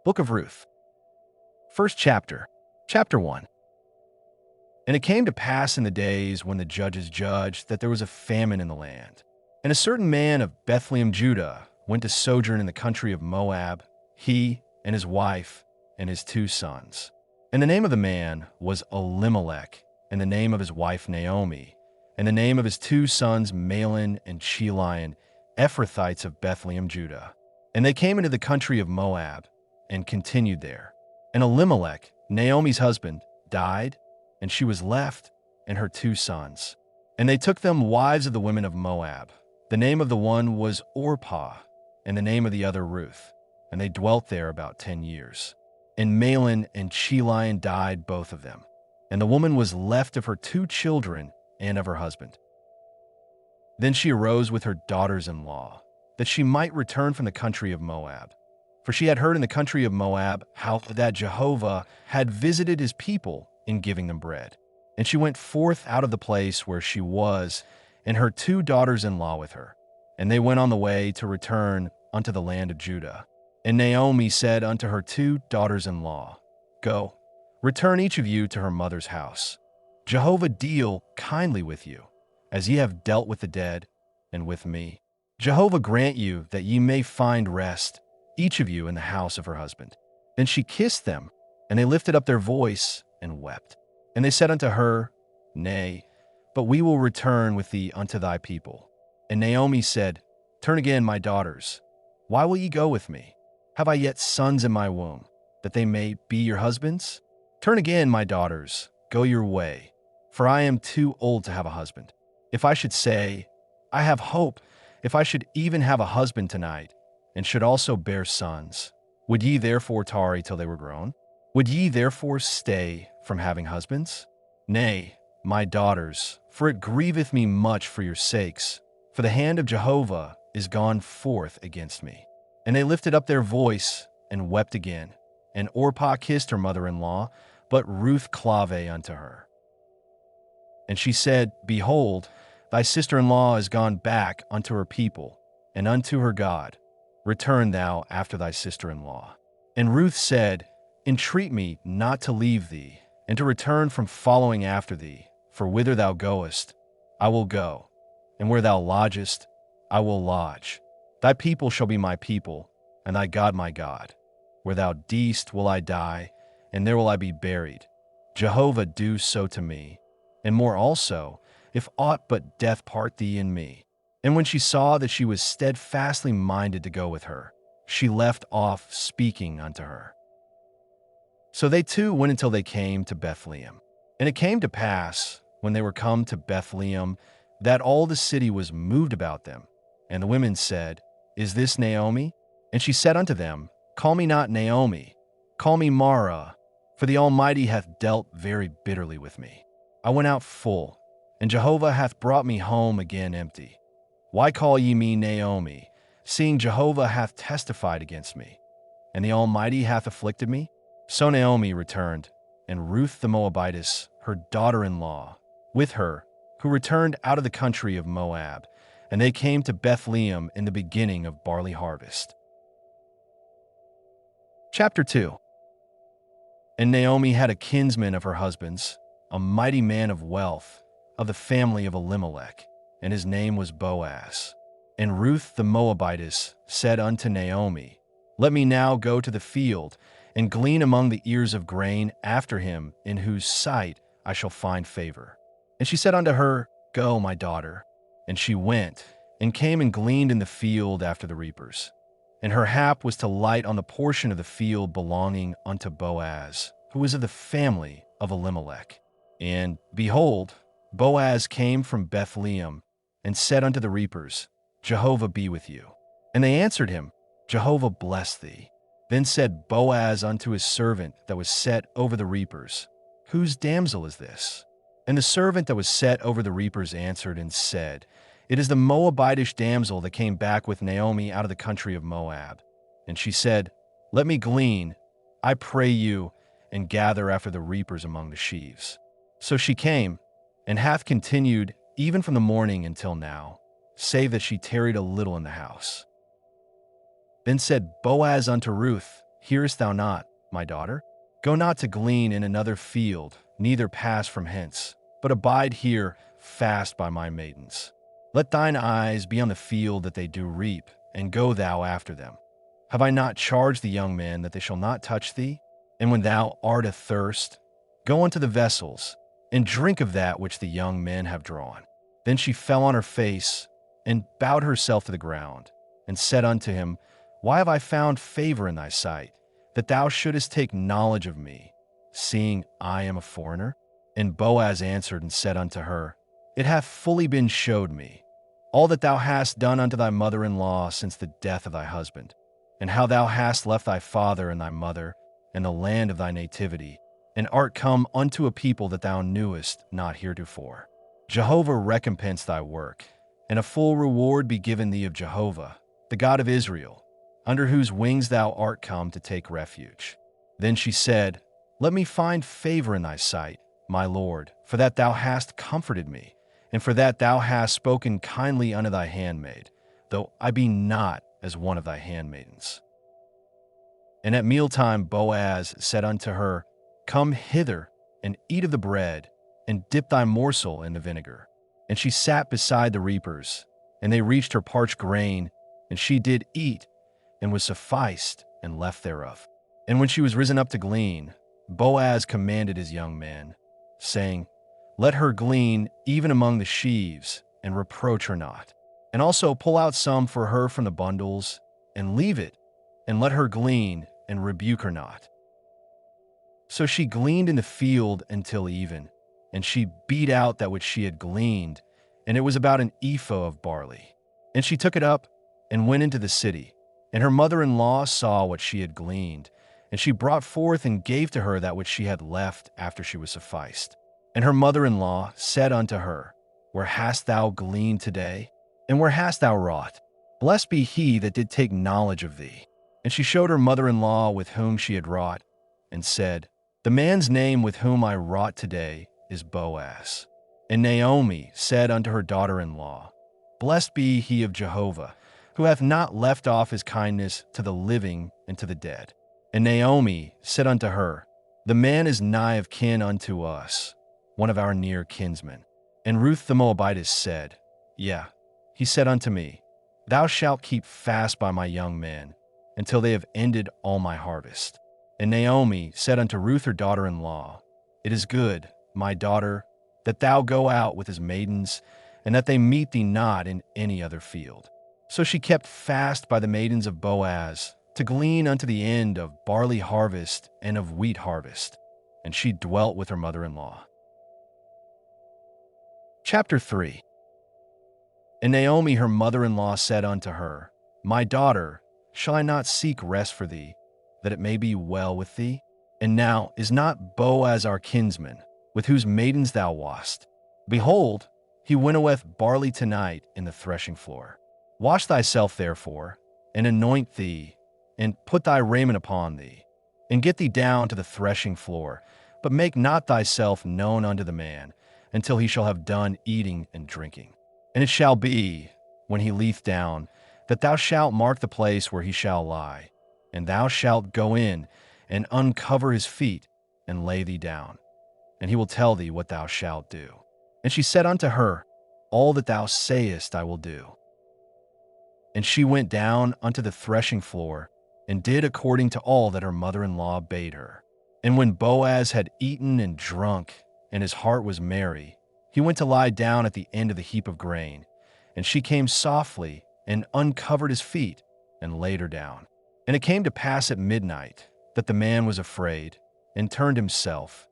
Book of Ruth. First chapter. Chapter 1. And it came to pass in the days when the judges judged that there was a famine in the land. And a certain man of Bethlehem, Judah, went to sojourn in the country of Moab, he and his wife and his 2 sons. And the name of the man was Elimelech, and the name of his wife Naomi, and the name of his 2 sons Mahlon and Chilion, Ephrathites of Bethlehem, Judah. And they came into the country of Moab, and continued there. And Elimelech, Naomi's husband, died, and she was left, and her 2 sons. And they took them wives of the women of Moab. The name of the one was Orpah, and the name of the other Ruth. And they dwelt there about 10 years. And Mahlon and Chilion died, both of them. And the woman was left of her 2 children and of her husband. Then she arose with her daughters-in-law, that she might return from the country of Moab. For she had heard in the country of Moab how that Jehovah had visited his people in giving them bread. And she went forth out of the place where she was, and her 2 daughters-in-law with her. And they went on the way to return unto the land of Judah. And Naomi said unto her 2 daughters-in-law, Go, return each of you to her mother's house. Jehovah deal kindly with you, as ye have dealt with the dead and with me. Jehovah grant you that ye may find rest, each of you in the house of her husband. Then she kissed them, and they lifted up their voice and wept. And they said unto her, Nay, but we will return with thee unto thy people. And Naomi said, Turn again, my daughters. Why will ye go with me? Have I yet sons in my womb, that they may be your husbands? Turn again, my daughters, go your way, for I am too old to have a husband. If I should say, I have hope, if I should even have a husband tonight, and should also bear sons, would ye therefore tarry till they were grown? Would ye therefore stay from having husbands? Nay, my daughters, for it grieveth me much for your sakes, for the hand of Jehovah is gone forth against me. And they lifted up their voice and wept again. And Orpah kissed her mother-in-law, but Ruth clave unto her. And she said, Behold, thy sister-in-law is gone back unto her people, and unto her God. Return thou after thy sister-in-law. And Ruth said, Entreat me not to leave thee, and to return from following after thee. For whither thou goest, I will go, and where thou lodgest, I will lodge. Thy people shall be my people, and thy God my God. Where thou deest will I die, and there will I be buried. Jehovah do so to me, and more also, if aught but death part thee and me. And when she saw that she was steadfastly minded to go with her, she left off speaking unto her. So they 2 went until they came to Bethlehem. And it came to pass, when they were come to Bethlehem, that all the city was moved about them. And the women said, Is this Naomi? And she said unto them, Call me not Naomi, call me Mara, for the Almighty hath dealt very bitterly with me. I went out full, and Jehovah hath brought me home again empty. Why call ye me Naomi, seeing Jehovah hath testified against me, and the Almighty hath afflicted me? So Naomi returned, and Ruth the Moabitess, her daughter-in-law, with her, who returned out of the country of Moab, and they came to Bethlehem in the beginning of barley harvest. Chapter 2. And Naomi had a kinsman of her husband's, a mighty man of wealth, of the family of Elimelech, and his name was Boaz. And Ruth the Moabitess said unto Naomi, Let me now go to the field, and glean among the ears of grain after him, in whose sight I shall find favor. And she said unto her, Go, my daughter. And she went, and came and gleaned in the field after the reapers. And her hap was to light on the portion of the field belonging unto Boaz, who was of the family of Elimelech. And, behold, Boaz came from Bethlehem, and said unto the reapers, Jehovah be with you. And they answered him, Jehovah bless thee. Then said Boaz unto his servant that was set over the reapers, Whose damsel is this? And the servant that was set over the reapers answered and said, It is the Moabitish damsel that came back with Naomi out of the country of Moab. And she said, Let me glean, I pray you, and gather after the reapers among the sheaves. So she came, and hath continued even from the morning until now, save that she tarried a little in the house. Then said Boaz unto Ruth, Hearest thou not, my daughter? Go not to glean in another field, neither pass from hence, but abide here fast by my maidens. Let thine eyes be on the field that they do reap, and go thou after them. Have I not charged the young men that they shall not touch thee? And when thou art athirst, go unto the vessels, and drink of that which the young men have drawn. Then she fell on her face, and bowed herself to the ground, and said unto him, Why have I found favor in thy sight, that thou shouldest take knowledge of me, seeing I am a foreigner? And Boaz answered and said unto her, It hath fully been showed me, all that thou hast done unto thy mother-in-law since the death of thy husband, and how thou hast left thy father and thy mother, and the land of thy nativity, and art come unto a people that thou knewest not heretofore. Jehovah recompense thy work, and a full reward be given thee of Jehovah, the God of Israel, under whose wings thou art come to take refuge. Then she said, Let me find favor in thy sight, my Lord, for that thou hast comforted me, and for that thou hast spoken kindly unto thy handmaid, though I be not as one of thy handmaidens. And at mealtime Boaz said unto her, Come hither, and eat of the bread, and dip thy morsel in the vinegar. And she sat beside the reapers, and they reached her parched grain, and she did eat, and was sufficed, and left thereof. And when she was risen up to glean, Boaz commanded his young men, saying, Let her glean even among the sheaves, and reproach her not. And also pull out some for her from the bundles, and leave it, and let her glean, and rebuke her not. So she gleaned in the field until even, and she beat out that which she had gleaned, and it was about an ephah of barley. And she took it up, and went into the city. And her mother-in-law saw what she had gleaned, and she brought forth and gave to her that which she had left after she was sufficed. And her mother-in-law said unto her, Where hast thou gleaned today? And where hast thou wrought? Blessed be he that did take knowledge of thee. And she showed her mother-in-law with whom she had wrought, and said, The man's name with whom I wrought today is Boaz. And Naomi said unto her daughter-in-law, Blessed be he of Jehovah, who hath not left off his kindness to the living and to the dead. And Naomi said unto her, The man is nigh of kin unto us, one of our near kinsmen. And Ruth the Moabitess said, Yea, he said unto me, Thou shalt keep fast by my young men, until they have ended all my harvest. And Naomi said unto Ruth her daughter-in-law, It is good, my daughter, that thou go out with his maidens, and that they meet thee not in any other field. So she kept fast by the maidens of Boaz, to glean unto the end of barley harvest and of wheat harvest. And she dwelt with her mother-in-law. Chapter 3. And Naomi her mother-in-law said unto her, My daughter, shall I not seek rest for thee, that it may be well with thee? And now is not Boaz our kinsman, with whose maidens thou wast? Behold, he winnoweth barley tonight in the threshing floor. Wash thyself therefore, and anoint thee, and put thy raiment upon thee, and get thee down to the threshing floor, but make not thyself known unto the man, until he shall have done eating and drinking. And it shall be, when he leeth down, that thou shalt mark the place where he shall lie, and thou shalt go in, and uncover his feet, and lay thee down. And he will tell thee what thou shalt do. And she said unto her, All that thou sayest I will do. And she went down unto the threshing floor, and did according to all that her mother-in-law bade her. And when Boaz had eaten and drunk, and his heart was merry, he went to lie down at the end of the heap of grain. And she came softly, and uncovered his feet, and laid her down. And it came to pass at midnight, that the man was afraid, and turned himself,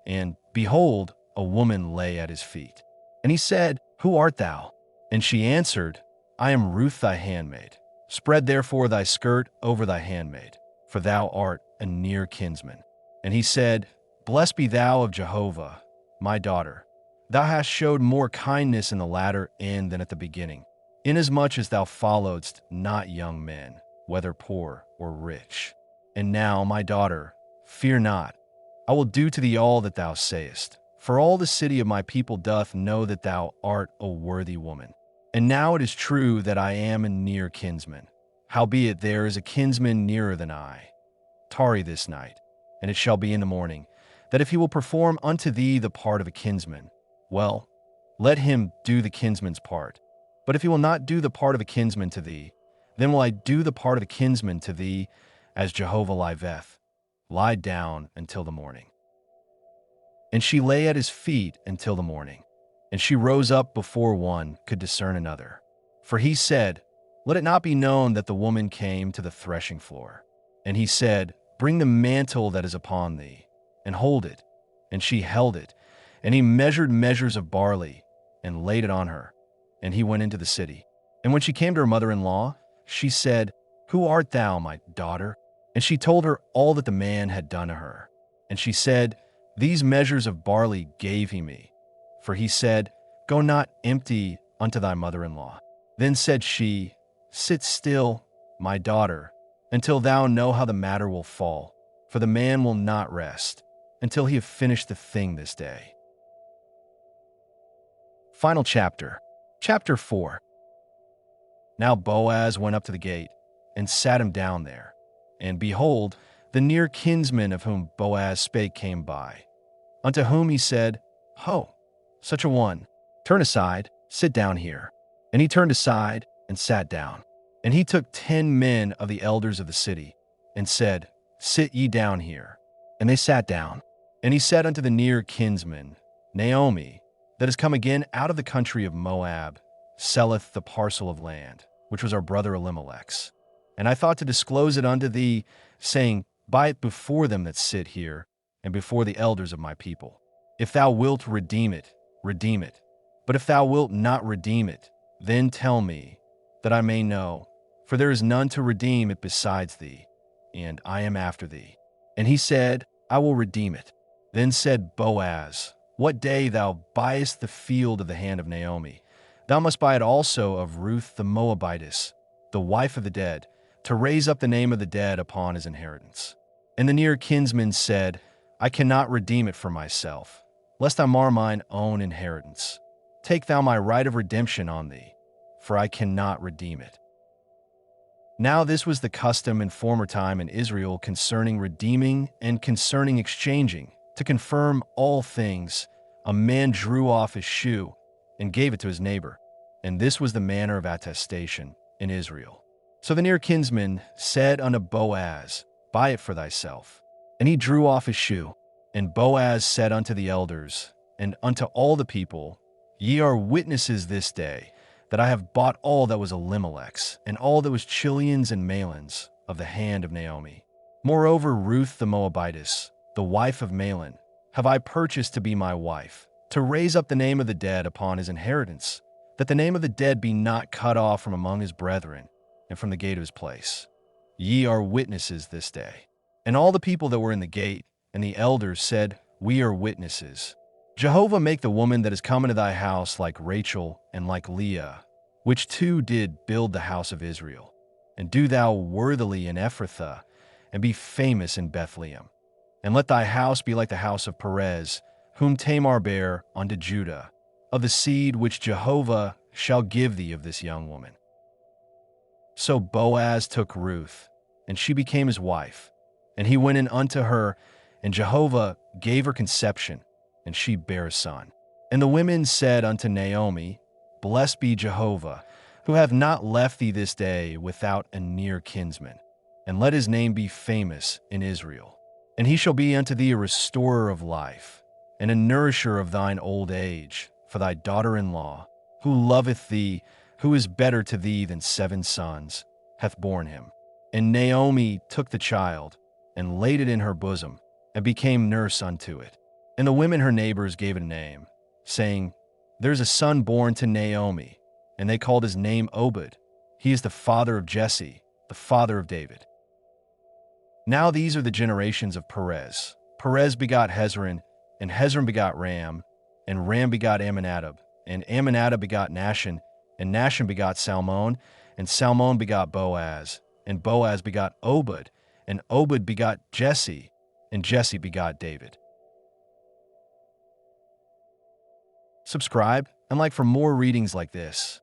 and, behold, a woman lay at his feet. And he said, Who art thou? And she answered, I am Ruth thy handmaid. Spread therefore thy skirt over thy handmaid, for thou art a near kinsman. And he said, Blessed be thou of Jehovah, my daughter. Thou hast showed more kindness in the latter end than at the beginning, inasmuch as thou followedst not young men, whether poor or rich. And now, my daughter, fear not. I will do to thee all that thou sayest. For all the city of my people doth know that thou art a worthy woman. And now it is true that I am a near kinsman. Howbeit there is a kinsman nearer than I. tarry this night, and it shall be in the morning, that if he will perform unto thee the part of a kinsman, well, let him do the kinsman's part. But if he will not do the part of a kinsman to thee, then will I do the part of a kinsman to thee, as Jehovah liveth. Lie down until the morning. And she lay at his feet until the morning. And she rose up before one could discern another. For he said, Let it not be known that the woman came to the threshing floor. And he said, Bring the mantle that is upon thee, and hold it. And she held it. And he measured measures of barley, and laid it on her. And he went into the city. And when she came to her mother-in-law, she said, Who art thou, my daughter? And she told her all that the man had done to her. And she said, These measures of barley gave he me. For he said, Go not empty unto thy mother-in-law. Then said she, Sit still, my daughter, until thou know how the matter will fall. For the man will not rest, until he have finished the thing this day. Final chapter, chapter 4. Now Boaz went up to the gate, and sat him down there. And behold, the near kinsman of whom Boaz spake came by, unto whom he said, Ho, such a one, turn aside, sit down here. And he turned aside, and sat down. And he took 10 men of the elders of the city, and said, Sit ye down here. And they sat down. And he said unto the near kinsman, Naomi, that is come again out of the country of Moab, selleth the parcel of land, which was our brother Elimelech's. And I thought to disclose it unto thee, saying, Buy it before them that sit here, and before the elders of my people. If thou wilt redeem it, redeem it. But if thou wilt not redeem it, then tell me, that I may know, for there is none to redeem it besides thee, and I am after thee. And he said, I will redeem it. Then said Boaz, What day thou buyest the field of the hand of Naomi, thou must buy it also of Ruth the Moabitess, the wife of the dead, to raise up the name of the dead upon his inheritance. And the near kinsman said, I cannot redeem it for myself, lest I mar mine own inheritance. Take thou my right of redemption on thee, for I cannot redeem it. Now this was the custom in former time in Israel concerning redeeming and concerning exchanging. To confirm all things, a man drew off his shoe and gave it to his neighbor. And this was the manner of attestation in Israel. So the near kinsman said unto Boaz, Buy it for thyself. And he drew off his shoe. And Boaz said unto the elders and unto all the people, Ye are witnesses this day, that I have bought all that was Elimelech's, and all that was Chilion's and Mahlon's, of the hand of Naomi. Moreover, Ruth the Moabitess, the wife of Mahlon, have I purchased to be my wife, to raise up the name of the dead upon his inheritance, that the name of the dead be not cut off from among his brethren, and from the gate of his place. Ye are witnesses this day. And all the people that were in the gate, and the elders said, We are witnesses. Jehovah make the woman that is come into thy house like Rachel and like Leah, which two did build the house of Israel. And do thou worthily in Ephrathah, and be famous in Bethlehem. And let thy house be like the house of Perez, whom Tamar bare unto Judah, of the seed which Jehovah shall give thee of this young woman. So Boaz took Ruth, and she became his wife. And he went in unto her, and Jehovah gave her conception, and she bare a son. And the women said unto Naomi, Blessed be Jehovah, who hath not left thee this day without a near kinsman. And let his name be famous in Israel. And he shall be unto thee a restorer of life, and a nourisher of thine old age, for thy daughter-in-law, who loveth thee, who is better to thee than 7 sons, hath borne him. And Naomi took the child, and laid it in her bosom, and became nurse unto it. And the women her neighbors gave it a name, saying, There is a son born to Naomi, and they called his name Obed. He is the father of Jesse, the father of David. Now these are the generations of Perez. Perez begot Hezron, and Hezron begot Ram, and Ram begot Amminadab, and Amminadab begot Nahshon, and Nahshon begot Salmon, and Salmon begot Boaz, and Boaz begot Obed, and Obed begot Jesse, and Jesse begot David. Subscribe and like for more readings like this.